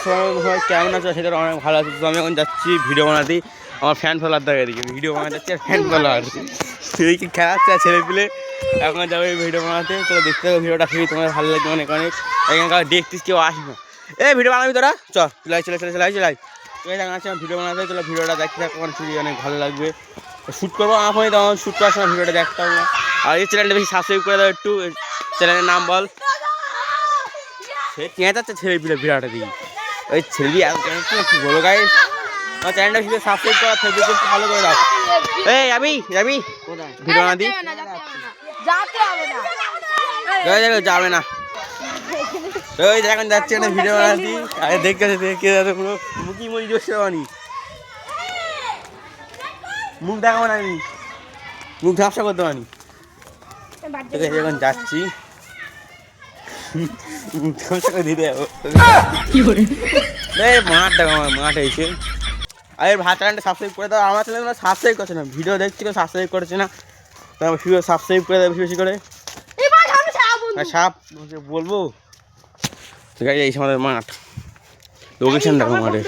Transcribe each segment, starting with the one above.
তোমরা সবাই কেমন আছো? সেটা অনেক ভালো আছে। তো আমি এখন যাচ্ছি ভিডিও বানাতে। আমার ফ্যান ফলোয়ার দেখা এদিকে ভিডিও বানাতে যাচ্ছি আর ফ্যান ফলোয়ার এদিকে খেলাচ্ছে আর ছেলে পিলে এখন যাবো এই ভিডিও বানাতে। তো দেখতে থাকো ভিডিওটা, খুবই তোমার ভালো লাগবে অনেক অনেক। এখানকার দেখতিস কেউ আসি না, এই ভিডিও বানাবি তোরা, চলাই তুই দেখাচ্ছি আমার ভিডিও বানাতে। চলো ভিডিওটা দেখতে থাকো, আমার খুবই অনেক ভালো লাগবে। শ্যুট করবো আমার ফোনে, তখন শ্যুট করার সময় ভিডিওটা দেখতে হবে। আর এই চ্যানেলটা বেশি সাবস্ক্রাইব করে দাও একটু। চ্যানেলের নাম বল। সে কে যাচ্ছে ছেলে পিলে বিরাটে দিই ওই ছেলে কি বলো গাইস, আমার চ্যানেলটা বেশি সাবস্ক্রাইব করা, ফেসবুক ভালো করে দাও। এই যাবি ভিডিও বানা দিই, যাবে না ওই এখন যাচ্ছে না ভিডিও বানাতি। আরে দেখে পুরো মুখি মুড়ি জোসে বানি, মুখ দেখাবো না আমি, মুখ ঝাপসা করতে পারি। এখন যাচ্ছি মাঠ দেখো, আমার মাঠ এসে। আরে ভাত চ্যানেলটা সাবস্ক্রাইব করে দাও। আমার চ্যানেল সাবস্ক্রাইব করছে না, ভিডিও দেখছি কেউ সাবস্ক্রাইব করছে না। ভিডিও সাবস্ক্রাইব করে দেবে বেশি বেশি করে। সাপ বলবো এই আমাদের মাঠ, লোকেশন দেখো মাঠে।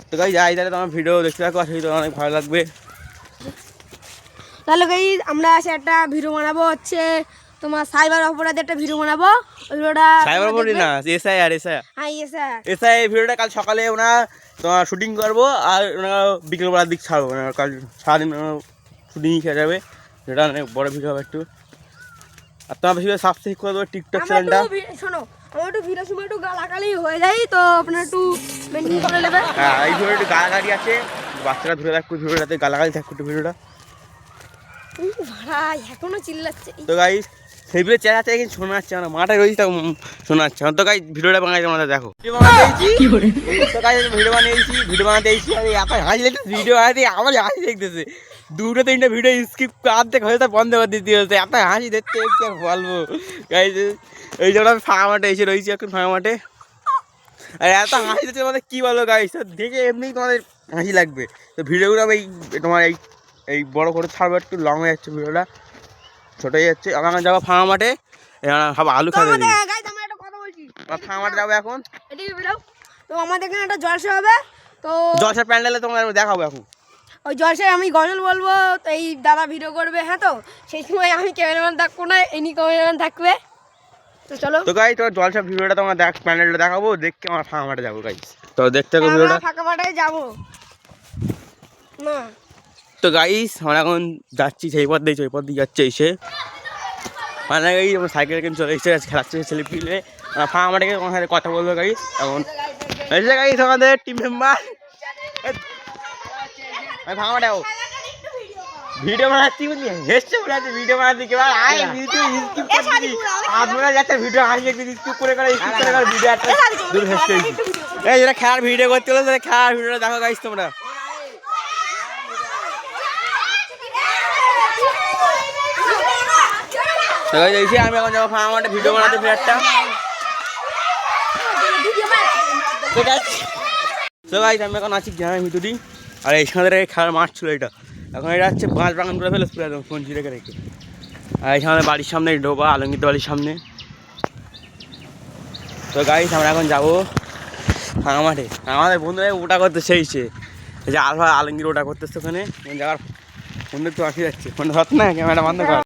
তো গাইস যাই, তাহলে তোমার ভিডিও দেখতে থাকো, আসলে তো অনেক ভালো লাগবে। তাহলে গাইস আমরা একটা ভিডিও বানাবো, হচ্ছে তোমার সাইবার অপরাধে একটা ভিডিও বানাবো। ওই ভিডিওটা সাইবার অপরাধী না, এসআই। হ্যাঁ এসআই ভিডিওটা কাল সকালে ওনা তোমার শুটিং করবো, আর ওনারা বিকেলবেলার দিক ছাড়বো। কাল সারাদিন শুটিংই খেয়ে যাবে, যেটা অনেক বড় ভিডিও হবে একটু। আর তোমার বেশি সাবস্ক্রাইব করে দেবো টিকটক চ্যানেলটা। শোনো, আমার একটু ভিডিও সময় একটু গালাগালি হয়ে যায়, তো আপনারা একটু মেনটেন করে নেবেন। হ্যাঁ এই ভিডিওটা একটু গালাগালি আছে, বাচ্চারা ধরে রাখবো ভিডিওটাতে, গালাগালি থাকবে একটু ভিডিওটা। ভাই এখনো চিল্লাচ্ছে। তো গাইস সেই ভিডিও চেহারা কিন্তু শোনা যাচ্ছে, আমরা মাঠে রয়েছি তাও শোনা যাচ্ছে। তো গাইস ভিডিওটা বানাইতে আমাদের দেখো, তো গাইস ভিডিও বানাতে এসেছি আর এত হাসি লাগতেছে ভিডিও বানাতে, আমার হাসি দেখতেছে। 2-3টা ভিডিও স্কিপ অর্ধেক হয়ে তা বন্ধ করে দিতে হচ্ছে, এত হাসি দেখতে কি বলবো গাইস। এই জন্য আমি ফাঁকা মাঠে এসে রয়েছি এখন, ফাঁকা মাঠে। আর এত হাসি দেখতে তোমাদের কী বলবো গাইস, দেখে এমনি তোমাদের হাসি লাগবে। তো ভিডিওগুলো আমি তোমার এই বড় করে ছাড়বো, একটু লং হয়ে যাচ্ছে ভিডিওটা, ছোট হয়ে যাচ্ছে। আমরা যাবো ফাঁকা মাঠে, ভাবো আলু খাবে। ফাঁকা মাঠে যাবো এখন, তো আমাদের এখানে একটা জলসা হবে, তো জলসার প্যান্ডেলে তোমার দেখাবো এখন। ওই জলসায় আমি গজল বলবো, তো এই দাদা ভিডিও করবে। হ্যাঁ, তো সেই সময় আমি ক্যামেরাম্যান থাকবো না, এনি ক্যামেরাম্যান থাকবে। তো চলো তো গাইস তোমার জলসার ভিডিওটা তোমার প্যান্ডেলটা দেখাবো, দেখে আমার ফাঁকা মাঠে যাবো গাইস। তো দেখতে থাকো ভিডিওটা। ফাঁকা মাঠে যাবো না। তো গাইস আমরা এখন যাচ্ছি সেই পথ দিয়ে, ওই পথ দিয়ে যাচ্ছে এসে মানে এই আমার সাইকেল কিনে চলে এসে খেলাচ্ছে ছেলে পিলে। ফাঁকা মাঠে তোমার সাথে কথা বলবো গাইস এখন। এসে গাইস আমাদের টিম মেম্বার ফাঁকা মাঠে ভিডিও বানাচ্ছি, হেসছে বলে আছে ভিডিও বানাচ্ছি কেউ আপনারা যাচ্ছে ভিডিও হাসি স্কিপ করে ভিডিও একটা দূর হেসছে। এই যেটা খেলার ভিডিও করতে হলো, সেটা খেলার ভিডিওটা দেখো গাইস তোমরা। আমি এখন যাবো ফাঁকা মাঠে ভিডিও বানাতে একটা। তো গাইস আমি এখন আছি গ্রামের ভিতরই, আর এইখানে খেলার মাঠ ছিল এটা, এখন এটা হচ্ছে বাঁশ বাগান করে ফেলেছে একদম ফোনজি রেখে রেখে। আর এখানে বাড়ির সামনে ডোবা, আলঙ্গিত বাড়ির সামনে। তো গাইস আমরা এখন যাবো ফাঁকা মাঠে, আমাদের বন্ধুরা ওটা করতে সেইছে, এই যে আলঙ্গির ওটা করতেছে ওখানে যাওয়ার। ফোন একটু আসি যাচ্ছে, ফোন ধর না, ক্যামেরা বন্ধ কর।